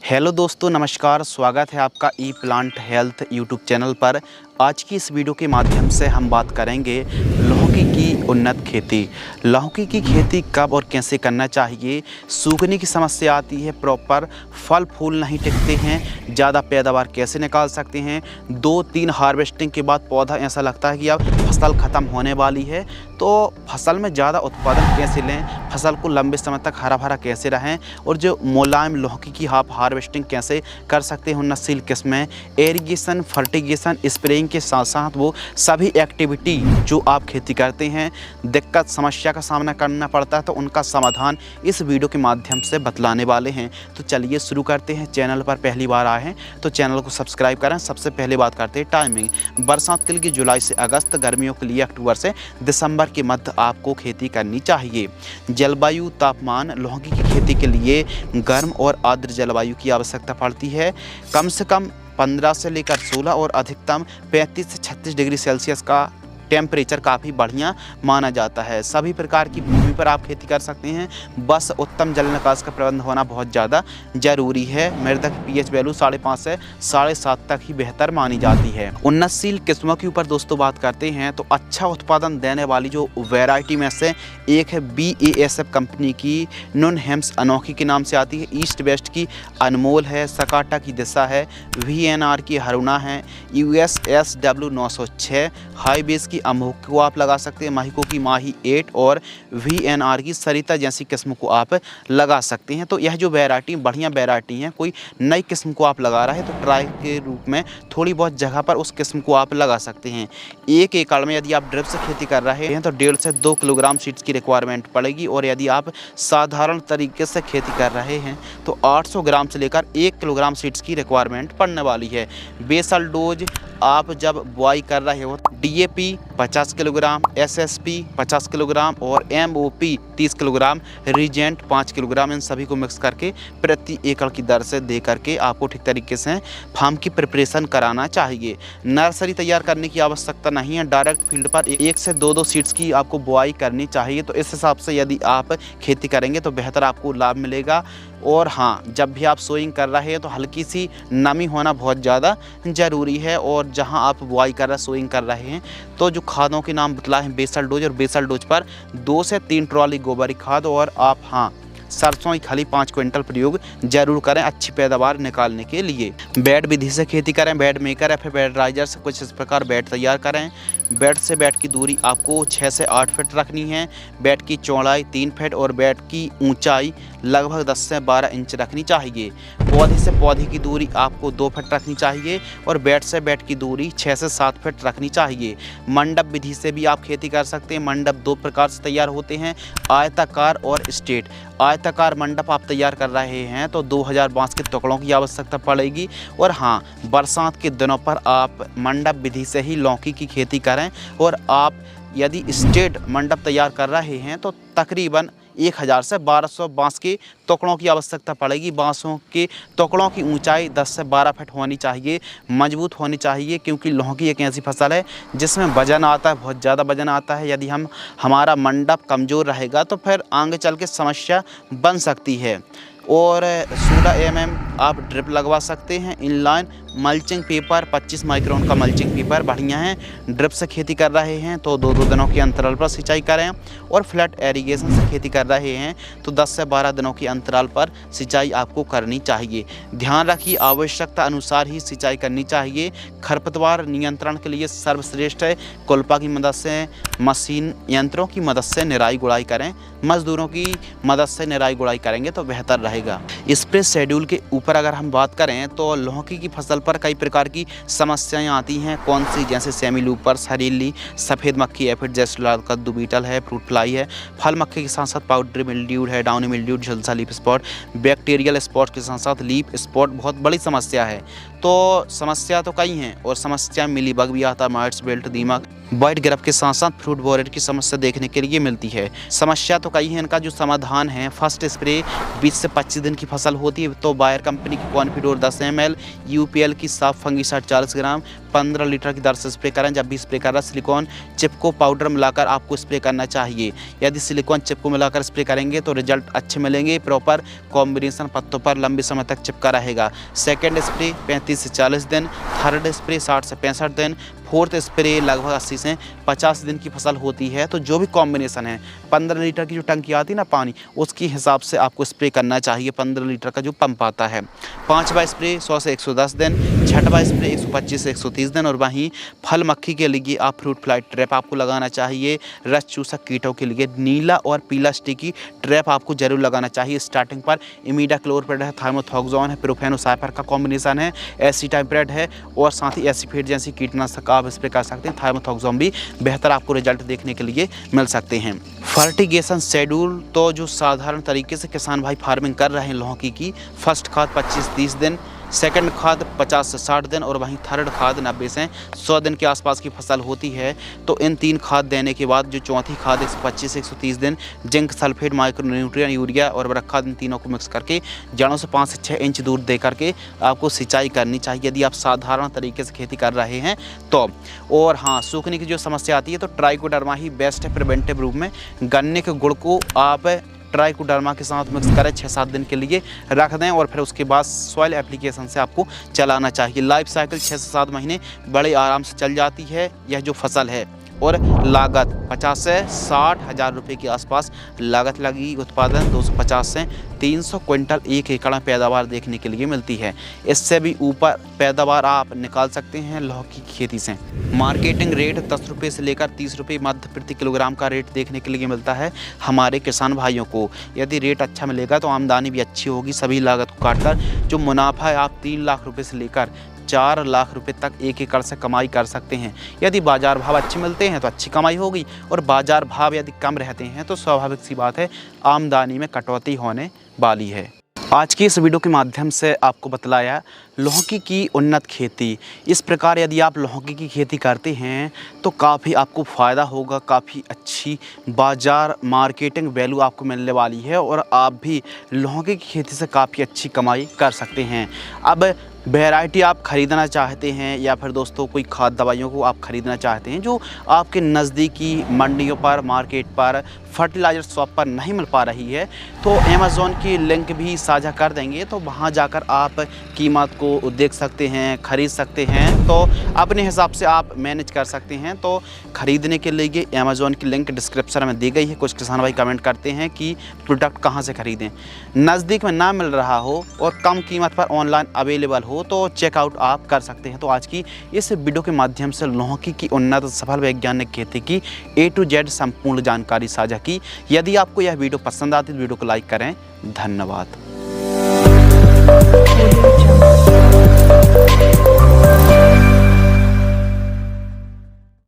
Hello दोस्तों, नमस्कार। स्वागत है आपका ई प्लांट हेल्थ यूट्यूब चैनल पर। आज की इस वीडियो के माध्यम से हम बात करेंगे लौकी की उन्नत खेती। लौकी की खेती कब और कैसे करना चाहिए। सूखने की समस्या आती है, प्रॉपर फल फूल नहीं टिकते हैं, ज़्यादा पैदावार कैसे निकाल सकते हैं। 2-3 हार्वेस्टिंग के बाद पौधा ऐसा लगता है कि अब फसल ख़त्म होने वाली है, तो फसल में ज़्यादा उत्पादन कैसे लें, फसल को लंबे समय तक हरा भरा कैसे रहें, और जो मुलायम लौकी की आप हार्वेस्टिंग कैसे कर सकते हैं उन्नतशील किस्में। एरीगेशन, फर्टिगेशन, स्प्रेइंग के साथ साथ वो सभी एक्टिविटी जो आप खेती करते हैं, दिक्कत समस्या का सामना करना पड़ता है, तो उनका समाधान इस वीडियो के माध्यम से बतलाने वाले हैं। तो चलिए शुरू करते हैं। चैनल पर पहली बार आए हैं तो चैनल को सब्सक्राइब करें। सबसे पहले बात करते हैं टाइमिंग। बरसात के लिए जुलाई से अगस्त, गर्मियों के लिए अक्टूबर से दिसंबर के मध्य आपको खेती करनी चाहिए। जलवायु तापमान लौकी की खेती के लिए गर्म और आर्द्र जलवायु की आवश्यकता पड़ती है। कम से कम 15 से लेकर 16 और अधिकतम 35 से 36 डिग्री सेल्सियस का टेम्परेचर काफ़ी बढ़िया माना जाता है। सभी प्रकार की भूमि पर आप खेती कर सकते हैं, बस उत्तम जल निकास का प्रबंध होना बहुत ज़्यादा ज़रूरी है। मृदा की पीएच वैल्यू 5.5 से 7.5 तक ही बेहतर मानी जाती है। उन्नतशील किस्मों के ऊपर दोस्तों बात करते हैं तो अच्छा उत्पादन देने वाली जो वैरायटी में से एक है BASF कंपनी की नुनहेम्स अनोखी के नाम से आती है। ईस्ट वेस्ट की अनमोल है, सकाटा की दिशा है, VNR की हरुणा है, USSW 906 हाई बेस की अमोक को आप लगा सकते हैं, माहिको की माही 8 और VNR की सरिता जैसी किस्म को आप लगा सकते हैं। तो यह जो वैरायटी बढ़िया वैरायटी है, कोई नई किस्म को आप लगा रहे हैं तो ट्राई के रूप में थोड़ी बहुत जगह पर उस किस्म को आप लगा सकते हैं। 1 एकड़ में यदि आप ड्रिप से खेती कर रहे हैं तो 1.5 से 2 किलोग्राम सीड्स की रिक्वायरमेंट पड़ेगी, और यदि आप साधारण तरीके से खेती कर रहे हैं तो 800 ग्राम से लेकर 1 किलोग्राम सीड्स की रिक्वायरमेंट पड़ने वाली है। बेसल डोज आप जब बुआई कर रहे हो DAP 50 किलोग्राम, SSP 50 किलोग्राम और MOP 30 किलोग्राम, रीजेंट 5 किलोग्राम, इन सभी को मिक्स करके प्रति एकड़ की दर से दे करके आपको ठीक तरीके से फार्म की प्रिपरेशन कराना चाहिए। नर्सरी तैयार करने की आवश्यकता नहीं है, डायरेक्ट फील्ड पर 1 से 2 सीड्स की आपको बुआई करनी चाहिए। तो इस हिसाब से यदि आप खेती करेंगे तो बेहतर आपको लाभ मिलेगा। और हाँ, जब भी आप सोइंग कर रहे हैं तो हल्की सी नमी होना बहुत ज़्यादा ज़रूरी है। और जहां आप बुआई कर रहे हैं, सोइंग कर रहे हैं, तो जो खादों के नाम बतलाए हैं बेसल डोज, और बेसल डोज पर 2 से 3 ट्रॉली गोबरी खाद, और आप हाँ सरसों की खली 5 क्विंटल प्रयोग जरूर करें अच्छी पैदावार निकालने के लिए। बेड विधि से खेती करें, बेड मेकर या फिर बेड राइजर से कुछ इस प्रकार बेड तैयार करें। बेड से बेड की दूरी आपको 6 से 8 फीट रखनी है, बेड की चौड़ाई 3 फीट और बेड की ऊंचाई लगभग 10 से 12 इंच रखनी चाहिए। पौधे से पौधे की दूरी आपको 2 फीट रखनी चाहिए, और बेड से बेड की दूरी 6 से 7 फीट रखनी चाहिए। मंडप विधि से भी आप खेती कर सकते हैं। मंडप 2 प्रकार से तैयार होते हैं, आयताकार और स्ट्रेट। आयताकार मंडप आप तैयार कर रहे हैं तो 2000 बांस के टुकड़ों की आवश्यकता पड़ेगी। और हाँ, बरसात के दिनों पर आप मंडप विधि से ही लौकी की खेती करें। और आप यदि स्ट्रेट मंडप तैयार कर रहे हैं तो तकरीबन 1000 से 1200 बांस के टुकड़ों की आवश्यकता पड़ेगी। बांसों के टुकड़ों की ऊंचाई 10 से 12 फीट होनी चाहिए, मजबूत होनी चाहिए, क्योंकि लौकी एक ऐसी फसल है जिसमें वजन आता है, बहुत ज़्यादा वजन आता है। यदि हमारा मंडप कमज़ोर रहेगा तो फिर आगे चल के समस्या बन सकती है। और 16 mm आप ड्रिप लगवा सकते हैं। इनलाइन मल्चिंग पेपर 25 माइक्रोन का मल्चिंग पेपर बढ़िया है। ड्रिप से खेती कर रहे हैं तो 2-2 दिनों के अंतराल पर सिंचाई करें, और फ्लैट एरीगेशन से खेती कर रहे हैं तो 10 से 12 दिनों के अंतराल पर सिंचाई आपको करनी चाहिए। ध्यान रखिए, आवश्यकता अनुसार ही सिंचाई करनी चाहिए। खरपतवार नियंत्रण के लिए सर्वश्रेष्ठ है कोल्पा की मदद से, मशीन यंत्रों की मदद से निराई गुड़ाई करें। मजदूरों की मदद से निराई गुड़ाई करेंगे तो बेहतर रहेगा। स्प्रे शेड्यूल के ऊपर अगर हम बात करें तो लौकी की फसल पर कई प्रकार की समस्याएं आती हैं। कौन सी? जैसे सेमी लूपर, सरीली, सफ़ेद मक्खी, एफिड जैसे लाल कद्दू बीटल है, फ्रूट फ्लाई है, फल मक्खी के साथ साथ पाउडरी मिल्ड्यू है, डाउनी मिल्ड्यू, झुलसा लीफ स्पॉट, बैक्टीरियल स्पॉट के साथ साथ लीफ स्पॉट बहुत बड़ी समस्या है। तो समस्या तो कई हैं और समस्या मिली बग भी आता है, माइट्स, बेल्ट, दीमक, वाइट ग्रब के साथ साथ फ्रूट बोरेट की समस्या देखने के लिए मिलती है। समस्या तो कई हैं, इनका जो समाधान है, फर्स्ट स्प्रे 20 से 25 दिन की फसल होती है तो बायर कंपनी की कॉन्फिडोर 10 ml, यूपीएल की साफ फंगीसाइड 40 ग्राम 15 लीटर की दर से स्प्रे करें। जब भी स्प्रे कर रहा है सिलिकॉन चिपको पाउडर मिलाकर आपको स्प्रे करना चाहिए। यदि सिलिकॉन चिपको मिलाकर स्प्रे करेंगे तो रिजल्ट अच्छे मिलेंगे। प्रॉपर कॉम्बिनेशन पत्तों पर लंबे समय तक चिपका रहेगा। सेकेंड स्प्रे 35 से 40 दिन, थर्ड स्प्रे 60 से 65 दिन, फोर्थ स्प्रे लगभग 80 से 50 दिन की फसल होती है। तो जो भी कॉम्बिनेशन है, 15 लीटर की जो टंकी आती है ना पानी, उसके हिसाब से आपको स्प्रे करना चाहिए। 15 लीटर का जो पंप आता है। पाँचवा स्प्रे 100 से 110 दिन, छठवा स्प्रे 125 से 130 दिन। और वहीं फल मक्खी के लिए आप फ्रूट फ्लाई ट्रैप आपको लगाना चाहिए। रस चूसक कीटों के लिए नीला और पीला स्टिकी ट्रैप आपको जरूर लगाना चाहिए। स्टार्टिंग पर इमीडाक्लोप्रिड है, थाइमोथॉक्सोन है, प्रोफेनोसाइपर का कॉम्बिनेशन है, एसिटाइप्रेड है और साथ ही एसिफेट जैसी कीटनाशक आप स्प्रे कर सकते हैं। थाइमोथॉक्सोन भी बेहतर आपको रिजल्ट देखने के लिए मिल सकते हैं। फर्टिगेशन शेड्यूल तो जो साधारण तरीके से किसान भाई फार्मिंग कर रहे हैं लौकी की, फर्स्ट खाद 25-30 दिन, सेकंड खाद 50 से 60 दिन और वहीं थर्ड खाद 90 से 100 दिन के आसपास की फसल होती है। तो इन 3 खाद देने के बाद जो चौथी खाद 125 से 130 दिन, जिंक सल्फेट, माइक्रोन्यूट्रिएंट, यूरिया और वरक खाद, इन तीनों को मिक्स करके जड़ों से 5 से 6 इंच दूर दे करके आपको सिंचाई करनी चाहिए यदि आप साधारण तरीके से खेती कर रहे हैं तो। और हाँ, सूखने की जो समस्या आती है तो ट्राइकोडर्मा ही बेस्ट है प्रिवेंटिव रूप में। गन्ने के गुड़ को आप ट्राइकोडर्मा के साथ मिक्स करें, 6-7 दिन के लिए रख दें और फिर उसके बाद सॉइल एप्लीकेशन से आपको चलाना चाहिए। लाइफ साइकिल 6 से 7 महीने बड़े आराम से चल जाती है यह जो फसल है। और लागत 50 से 60 हज़ार रुपये के आसपास लागत लगी। उत्पादन 250 से 300 क्विंटल 1 एकड़ में पैदावार देखने के लिए मिलती है। इससे भी ऊपर पैदावार आप निकाल सकते हैं लौकी की खेती से। मार्केटिंग रेट 10 रुपये से लेकर 30 रुपये मध्य प्रति किलोग्राम का रेट देखने के लिए मिलता है हमारे किसान भाइयों को। यदि रेट अच्छा मिलेगा तो आमदनी भी अच्छी होगी। सभी लागत को काटकर जो मुनाफा है आप 3 लाख रुपये से लेकर 4 लाख रुपए तक 1 एकड़ से कमाई कर सकते हैं। यदि बाजार भाव अच्छे मिलते हैं तो अच्छी कमाई होगी और बाजार भाव यदि कम रहते हैं तो स्वाभाविक सी बात है आमदनी में कटौती होने वाली है। आज की इस वीडियो के माध्यम से आपको बतलाया लौकी की उन्नत खेती। इस प्रकार यदि आप लौकी की खेती करते हैं तो काफ़ी आपको फ़ायदा होगा, काफ़ी अच्छी बाज़ार मार्केटिंग वैल्यू आपको मिलने वाली है और आप भी लौकी की खेती से काफ़ी अच्छी कमाई कर सकते हैं। अब वैरायटी आप ख़रीदना चाहते हैं या फिर दोस्तों कोई खाद दवाइयों को आप ख़रीदना चाहते हैं जो आपके नज़दीकी मंडियों पर, मार्केट पर, फर्टिलाइज़र शॉप पर नहीं मिल पा रही है तो अमेज़ॉन की लिंक भी साझा कर देंगे। तो वहां जाकर आप कीमत को देख सकते हैं, ख़रीद सकते हैं। तो अपने हिसाब से आप मैनेज कर सकते हैं। तो ख़रीदने के लिए अमेज़ॉन की लिंक डिस्क्रिप्शन में दी गई है। कुछ किसान भाई कमेंट करते हैं कि प्रोडक्ट कहां से ख़रीदें, नज़दीक में ना मिल रहा हो और कम कीमत पर ऑनलाइन अवेलेबल हो तो चेकआउट आप कर सकते हैं। तो आज की इस वीडियो के माध्यम से लौकी की उन्नत सफल वैज्ञानिक खेती की A to Z संपूर्ण जानकारी साझा की। यदि आपको यह वीडियो पसंद आती है तो वीडियो को लाइक करें। धन्यवाद।